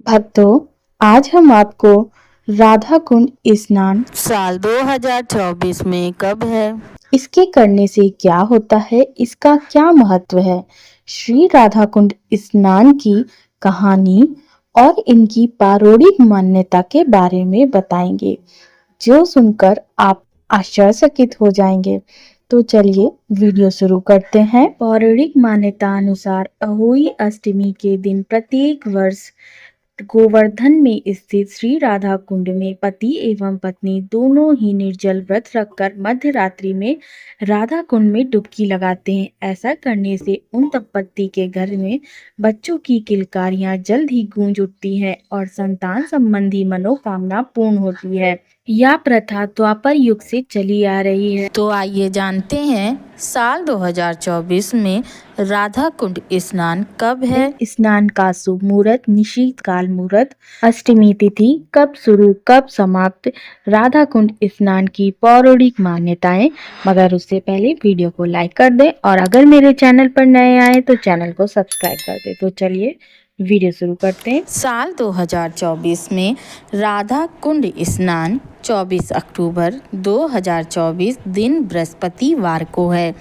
भक्तों, आज हम आपको राधा कुंड स्नान साल 2024 में कब है? इसके करने से क्या होता है, इसका क्या महत्व है, श्री राधा कुंड स्नान की कहानी और इनकी पौराणिक मान्यता के बारे में बताएंगे, जो सुनकर आप आश्चर्यचकित हो जाएंगे। तो चलिए वीडियो शुरू करते हैं। पौराणिक मान्यता अनुसार अहोई अष्टमी के दिन प्रत्येक वर्ष गोवर्धन में स्थित श्री राधा कुंड में पति एवं पत्नी दोनों ही निर्जल व्रत रखकर मध्य रात्रि में राधा कुंड में डुबकी लगाते हैं। ऐसा करने से उन दंपत्ति के घर में बच्चों की किलकारियां जल्द ही गूंज उठती हैं और संतान संबंधी मनोकामना पूर्ण होती है। यह प्रथा द्वापर युग से चली आ रही है। तो आइए जानते हैं साल 2024 में राधा कुंड स्नान कब है। स्नान का शुभ मुहूर्त, निशीत काल मुहूर्त, अष्टमी तिथि कब शुरू कब समाप्त, राधा कुंड स्नान की पौराणिक मान्यताएं। मगर उससे पहले वीडियो को लाइक कर दें और अगर मेरे चैनल पर नए आए तो चैनल को सब्सक्राइब कर दें। तो चलिए वीडियो शुरू करते हैं। साल 2024 में राधा कुंड स्नान 24 अक्टूबर 2024 दिन बृहस्पतिवार को है।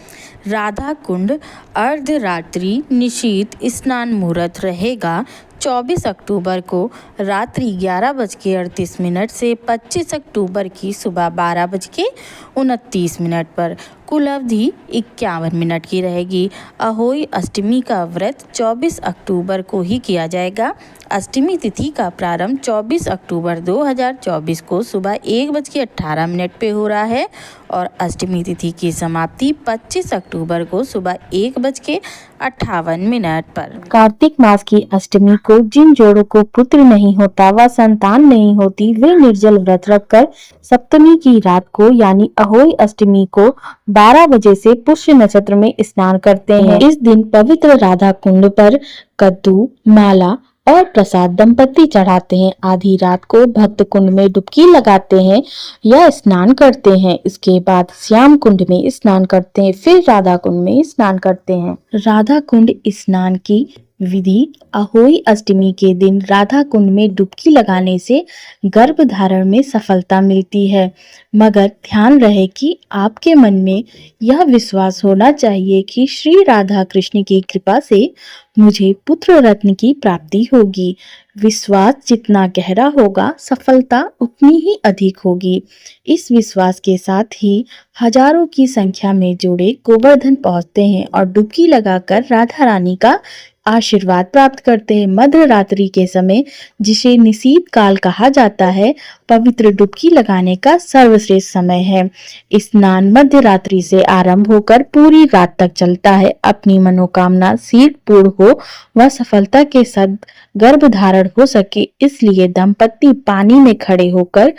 राधा कुंड अर्धरात्रि निशीत स्नान मुहूर्त रहेगा 24 अक्टूबर को रात्रि 11:38 से 25 अक्टूबर की सुबह 12:29 पर। कुल अवधि 51 मिनट की रहेगी। अहोई अष्टमी का व्रत 24 अक्टूबर को ही किया जाएगा। अष्टमी तिथि का प्रारंभ 24 अक्टूबर 2024 को सुबह 1:18 पे हो रहा है और अष्टमी तिथि की समाप्ति 25 अक्टूबर को सुबह 1:58 पर। कार्तिक मास की अष्टमी को जिन जोड़ों को पुत्र नहीं होता व संतान नहीं होती, वे निर्जल व्रत रखकर सप्तमी की रात को यानी अहोई अष्टमी को 12 बजे से पुष्य नक्षत्र में स्नान करते हैं। इस दिन पवित्र राधा कुंड पर कद्दू, माला और प्रसाद दंपत्ति चढ़ाते हैं। आधी रात को भक्त कुंड में डुबकी लगाते हैं या स्नान करते हैं। इसके बाद श्याम कुंड में स्नान करते हैं, फिर राधा कुंड में स्नान करते हैं। राधा कुंड स्नान की विधि। अहोई अष्टमी के दिन राधा कुंड में डुबकी लगाने से गर्भ धारण में सफलता मिलती है। मगर ध्यान रहे कि आपके मन में यह विश्वास होना चाहिए कि श्री राधा कृष्ण की कृपा से मुझे पुत्र रत्न की प्राप्ति होगी। विश्वास जितना गहरा होगा, सफलता उतनी ही अधिक होगी। इस विश्वास के साथ ही हजारों की संख्या में जोड़े गोवर्धन पहुंचते हैं और डुबकी लगाकर राधा रानी का आशीर्वाद प्राप्त करते हैं। मध्य रात्रि के समय, जिसे निशीत काल कहा जाता है, पवित्र डुबकी लगाने का सर्वश्रेष्ठ समय है। स्नान मध्य रात्रि से आरंभ होकर पूरी रात तक चलता है। अपनी मनोकामना शीघ्र पूर्ण हो व सफलता के साथ गर्भ धारण हो सके, इसलिए दंपत्ति पानी में खड़े होकर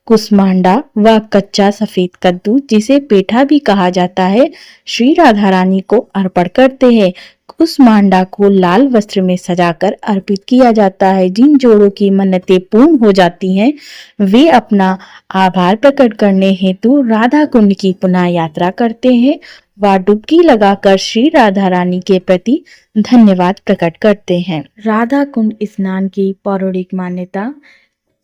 कुसमांडा व कच्चा सफेद कद्दू, जिसे पेठा भी कहा जाता है, श्री राधा रानी को अर्पण करते हैं। उस मांडा को लाल वस्त्र में सजाकर अर्पित किया जाता है। जिन जोड़ों की मन्नतें पूर्ण हो जाती हैं, वे अपना आभार प्रकट करने हेतु राधा कुंड की पुनः यात्रा करते हैं व डुबकी लगाकर श्री राधा रानी के प्रति धन्यवाद प्रकट करते हैं। राधा कुंड स्नान की पौराणिक मान्यता।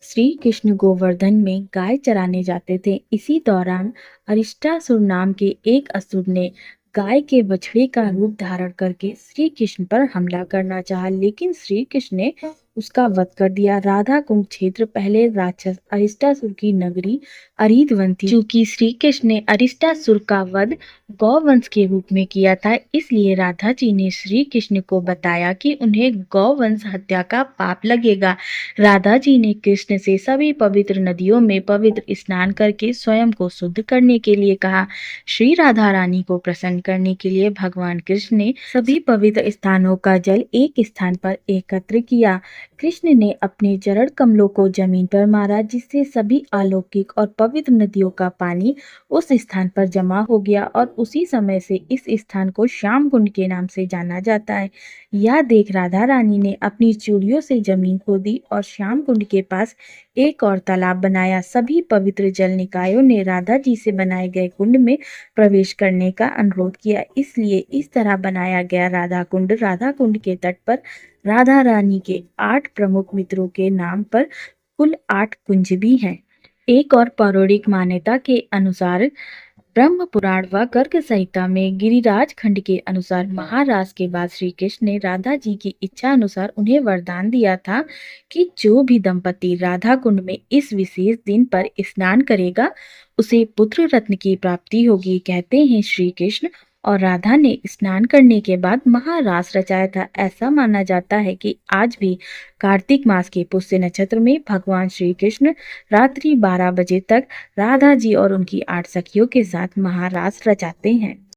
श्री कृष्ण गोवर्धन में गाय चराने जाते थे। इसी दौरान अरिष्टासुर नाम के एक असुर ने गाय के बछड़े का रूप धारण करके श्री कृष्ण पर हमला करना चाहा, लेकिन श्री कृष्ण ने उसका वध कर दिया। राधा कुंड क्षेत्र पहले राक्षस अरिष्टासुर की नगरी अरिधवन थी। चूंकि श्री कृष्ण ने अरिष्टासुर का वध गौवंश के रूप में किया था, इसलिए राधा जी ने श्री कृष्ण को बताया कि उन्हें गौवंश हत्या का पाप लगेगा। राधा जी ने कृष्ण से सभी पवित्र नदियों में पवित्र स्नान करके स्वयं को शुद्ध करने के लिए कहा। श्री राधा रानी को प्रसन्न करने के लिए भगवान कृष्ण ने सभी पवित्र स्थानों का जल एक स्थान पर एकत्र किया। कृष्ण ने अपने चरण कमलों को जमीन पर मारा, जिससे सभी अलौकिक और पवित्र नदियों का पानी उस स्थान पर जमा हो गया और उसी समय से इस स्थान को श्याम कुंड के नाम से जाना जाता है। यह देख राधा रानी ने अपनी चूड़ियों से जमीन खोदी और श्याम कुंड के पास एक और तालाब बनाया। सभी पवित्र जल निकायों ने राधा जी से बनाए गए कुंड में प्रवेश करने का अनुरोध किया, इसलिए इस तरह बनाया गया राधा कुंड के तट पर राधा रानी के 8 प्रमुख मित्रों के नाम पर कुल 8 कुंज भी हैं। एक और पौराणिक मान्यता के अनुसार ब्रह्म पुराण व गर्ग संहिता में गिरिराज खंड के अनुसार महाराज के बाद श्री कृष्ण ने राधा जी की इच्छा अनुसार उन्हें वरदान दिया था कि जो भी दंपति राधा कुंड में इस विशेष दिन पर स्नान करेगा उसे पुत्र रत्न की प्राप्ति होगी। कहते हैं श्री कृष्ण और राधा ने स्नान करने के बाद महारास रचाया था। ऐसा माना जाता है कि आज भी कार्तिक मास के पुष्य नक्षत्र में भगवान श्री कृष्ण रात्रि 12 बजे तक राधा जी और उनकी 8 सखियों के साथ महारास रचाते हैं।